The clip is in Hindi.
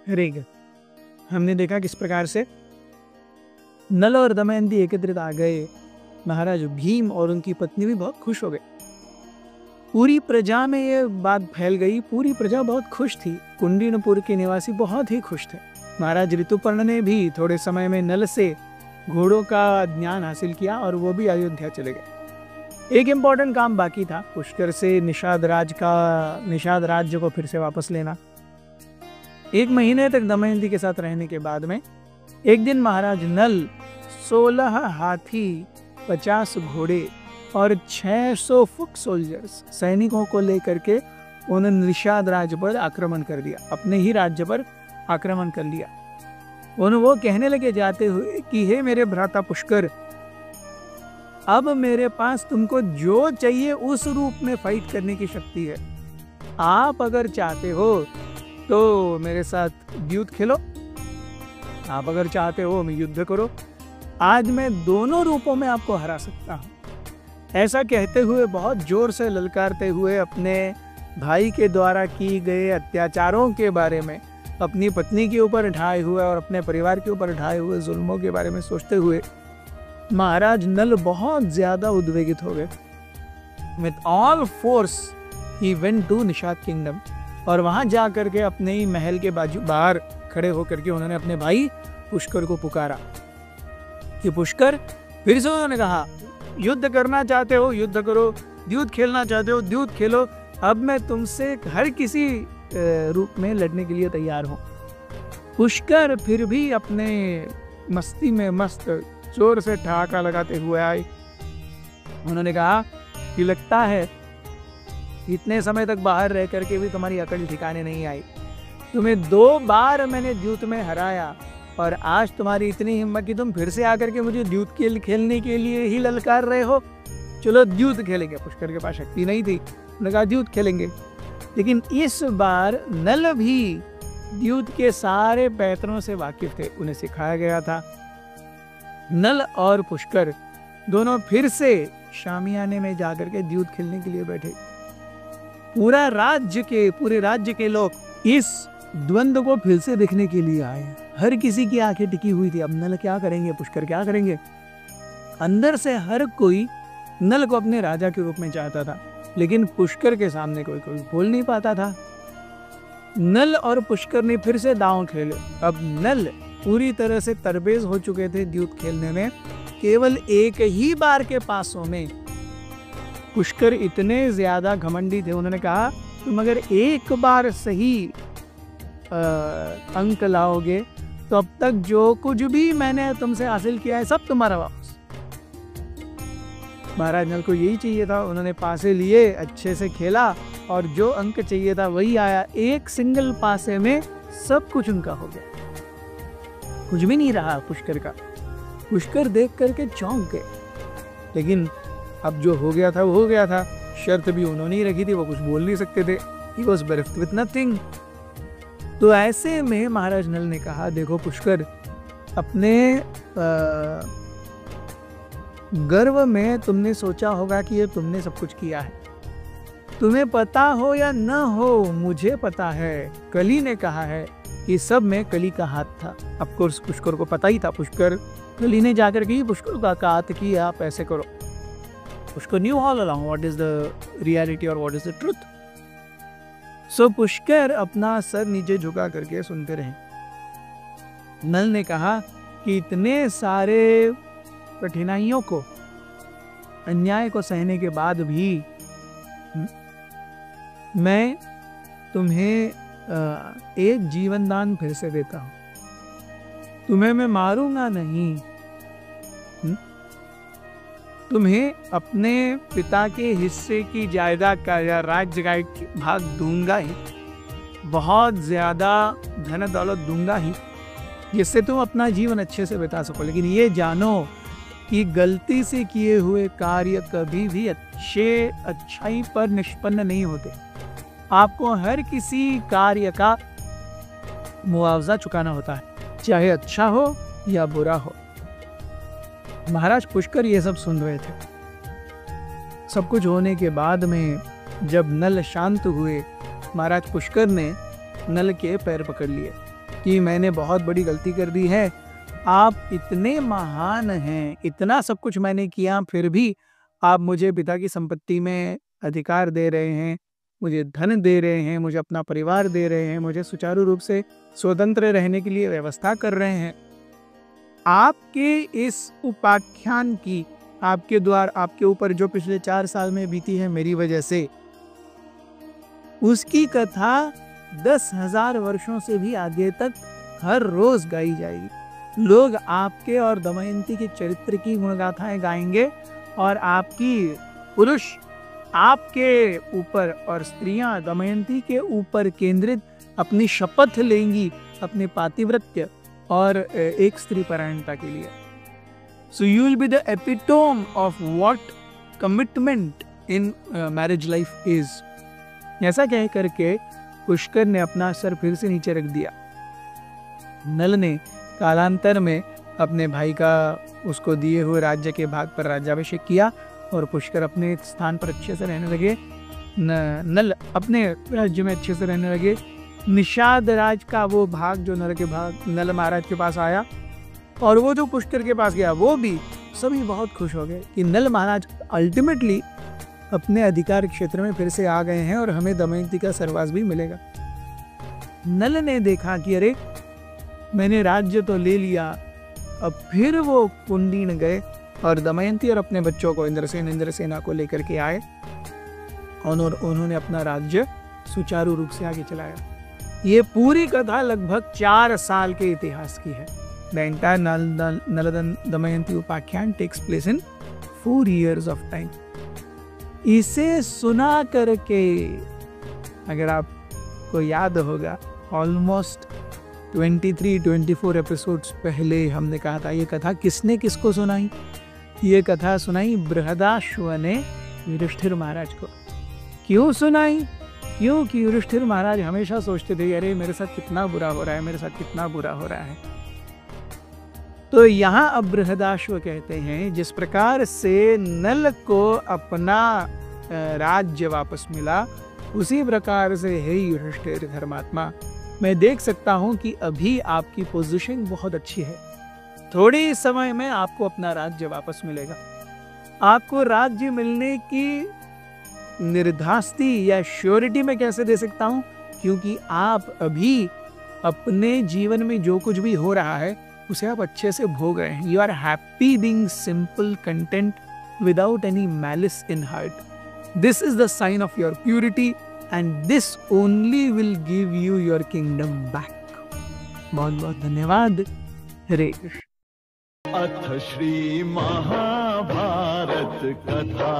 रहेगा। हमने देखा किस प्रकार से नल और दमयंती एकत्रित आ गए। महाराज भीम और उनकी पत्नी भी बहुत खुश हो गए। पूरी प्रजा में ये बात फैल गई, पूरी प्रजा बहुत खुश थी। कुंडीनपुर के निवासी बहुत ही खुश थे। महाराज ऋतुपर्ण ने भी थोड़े समय में नल से घोड़ों का ज्ञान हासिल किया और वो भी अयोध्या चले गए। एक इम्पॉर्टेंट काम बाकी था, पुष्कर से निषाद राज्य को फिर से वापस लेना। 1 महीने तक दमयंती के साथ रहने के बाद में एक दिन महाराज नल 16 हाथी, 50 घोड़े और 600 फुट सोल्जर्स सैनिकों को लेकर के उन्होंने निषाद राज्य पर आक्रमण कर दिया, अपने ही राज्य पर आक्रमण कर लिया। उन्होंने वो कहने लगे जाते हुए कि हे मेरे भ्राता पुष्कर, अब मेरे पास तुमको जो चाहिए उस रूप में फाइट करने की शक्ति है। आप अगर चाहते हो तो मेरे साथ युद्ध खेलो, आप अगर चाहते हो मैं युद्ध करो। आज मैं दोनों रूपों में आपको हरा सकता हूँ। ऐसा कहते हुए बहुत जोर से ललकारते हुए अपने भाई के द्वारा की गए अत्याचारों के बारे में, अपनी पत्नी के ऊपर ढाए हुए और अपने परिवार के ऊपर ढाए हुए जुल्मों के बारे में सोचते हुए महाराज नल बहुत ज्यादा उद्वेगित हो गए। With all force he went to Nishad kingdom, और वहां जाकर के अपने ही महल के बाहर खड़े होकर के उन्होंने अपने भाई पुष्कर को पुकारा कि पुष्कर, फिर से उन्होंने कहा युद्ध करना चाहते हो युद्ध करो, द्यूत खेलना चाहते हो द्यूत खेलो, अब मैं तुमसे हर किसी रूप में लड़ने के लिए तैयार हूं। पुष्कर फिर भी अपने मस्ती में मस्त जोर से ठहाका लगाते हुए आए। उन्होंने कहा कि लगता है इतने समय तक बाहर रह करके भी तुम्हारी अकल ठिकाने नहीं आई। तुम्हें 2 बार मैंने द्यूत में हराया और आज तुम्हारी इतनी हिम्मत कि तुम फिर से आकर के मुझे द्यूत खेलने के लिए ही ललकार रहे हो। चलो द्यूत खेलेंगे। पुष्कर के पास शक्ति नहीं थी, उन्होंने कहा द्यूत खेलेंगे। लेकिन इस बार नल भी द्यूत के सारे पैतरों से वाकिफ थे, उन्हें सिखाया गया था। नल और पुष्कर दोनों फिर से शामियाने में जाकर के द्यूत खेलने के लिए बैठे। पूरे राज्य के लोग इस द्वंद्व को फिर से देखने के लिए आए। हर किसी की आंखें टिकी हुई थी, अब नल क्या करेंगे, पुष्कर क्या करेंगे। अंदर से हर कोई नल को अपने राजा के रूप में चाहता था, लेकिन पुष्कर के सामने कोई बोल नहीं पाता था। नल और पुष्कर ने फिर से दांव खेले। अब नल पूरी तरह से तरबेज हो चुके थे द्यूत खेलने में। केवल एक ही बार के पासों में पुष्कर इतने ज्यादा घमंडी थे, उन्होंने कहा तुम अगर एक बार सही अंक लाओगे तो अब तक जो कुछ भी मैंने तुमसे हासिल किया है सब तुम्हारा वापस। महाराज नल को यही चाहिए था, उन्होंने पासे लिए, अच्छे से खेला और जो अंक चाहिए था वही आया। एक सिंगल पासे में सब कुछ उनका हो गया, कुछ भी नहीं रहा पुष्कर का। पुष्कर देख करके चौंक गए, लेकिन अब जो हो गया था वो हो गया था। शर्त भी उन्होंने ही रखी थी, वो कुछ बोल नहीं सकते थे। He was bereft with nothing। तो ऐसे में महाराज नल ने कहा देखो पुष्कर, अपने गर्व में तुमने सोचा होगा कि ये तुमने सब कुछ किया है। तुम्हें पता हो या न हो, मुझे पता है, कली ने कहा है कि सब में कली का हाथ था। ऑफ कोर्स पुष्कर को पता ही था, पुष्कर कली ने जाकर के पुष्कर का कहा था कि आप ऐसे करो। Pushkar knew all along what is the reality और व्हाट इज द ट्रुथ। सो पुष्कर अपना सर नीचे झुका करके सुनते रहे। नल ने कहा कि इतने सारे कठिनाइयों को, अन्याय को सहने के बाद भी मैं तुम्हें एक जीवन दान फिर से देता हूं। तुम्हें मैं मारूंगा नहीं, तुम्हें अपने पिता के हिस्से की जायदाद का या राज्य का एक भाग दूंगा ही, बहुत ज्यादा धन दौलत दूंगा ही, जिससे तुम अपना जीवन अच्छे से बिता सको। लेकिन ये जानो कि गलती से किए हुए कार्य कभी भी अच्छाई पर निष्पन्न नहीं होते। आपको हर किसी कार्य का मुआवजा चुकाना होता है, चाहे अच्छा हो या बुरा हो। महाराज पुष्कर ये सब सुन रहे थे। सब कुछ होने के बाद में जब नल शांत हुए, महाराज पुष्कर ने नल के पैर पकड़ लिए कि मैंने बहुत बड़ी गलती कर दी है, आप इतने महान हैं, इतना सब कुछ मैंने किया, फिर भी आप मुझे पिता की संपत्ति में अधिकार दे रहे हैं, मुझे धन दे रहे हैं, मुझे अपना परिवार दे रहे हैं, मुझे सुचारू रूप से स्वतंत्र रहने के लिए व्यवस्था कर रहे हैं। आपके इस उपाख्यान की, आपके द्वार, आपके ऊपर जो पिछले 4 साल में बीती है मेरी वजह से, उसकी कथा 10,000 वर्षों से भी आगे तक हर रोज गाई जाएगी। लोग आपके और दमयंती के चरित्र की गुणगाथाएं गाएंगे और आपकी पुरुष आपके ऊपर और स्त्रियां दमयंती के ऊपर केंद्रित अपनी शपथ लेंगी अपने पातिव्रत्य और एक स्त्री परायणता के लिए। So you will be the epitome of what commitment in marriage life is. ऐसा कह करके पुष्कर ने अपना सर फिर से नीचे रख दिया। नल ने कालांतर में अपने भाई का उसको दिए हुए राज्य के भाग पर राज्याभिषेक किया और पुष्कर अपने स्थान पर अच्छे से रहने लगे। नल अपने राज्य में अच्छे से रहने लगे। निषाद राज का वो भाग जो नल महाराज के पास आया और वो जो पुष्कर के पास गया, वो भी सभी बहुत खुश हो गए कि नल महाराज अल्टीमेटली अपने अधिकार क्षेत्र में फिर से आ गए हैं और हमें दमयंती का सरवास भी मिलेगा। नल ने देखा कि अरे मैंने राज्य तो ले लिया, अब फिर वो कुंडीन गए और दमयंती और अपने बच्चों को इंद्रसेना को लेकर के आए और उन्होंने अपना राज्य सुचारू रूप से आगे चलाया। ये पूरी कथा लगभग 4 साल के इतिहास की है। The entire Nala Damayanti Upakhyan takes place in 4 years of time. इसे सुना करके, अगर आपको याद होगा, ऑलमोस्ट 23-24 एपिसोड्स पहले हमने कहा था ये कथा किसने किसको सुनाई। ये कथा सुनाई बृहदाश्व ने युधिष्ठिर महाराज को। क्यों सुनाई? क्योंकि युधिष्ठिर महाराज हमेशा सोचते थे अरे मेरे साथ कितना बुरा हो रहा है, मेरे साथ कितना बुरा हो रहा है। तो यहाँ अब बृहदाश्व कहते हैं जिस प्रकार से नल को अपना राज्य वापस मिला, उसी प्रकार से हे युधिष्ठिर धर्मात्मा, मैं देख सकता हूँ कि अभी आपकी पोजीशन बहुत अच्छी है, थोड़ी समय में आपको अपना राज्य वापस मिलेगा। आपको राज्य मिलने की निर्धास्ती या श्योरिटी मैं कैसे दे सकता हूँ? क्योंकि आप अभी अपने जीवन में जो कुछ भी हो रहा है उसे आप अच्छे से भोग रहे हैं। You are happy being simple content without any malice in heart. This is the sign of your purity and this only will give you your kingdom back. बहुत बहुत धन्यवाद। हरे कृष्ण। अथ श्री महाभारत कथा।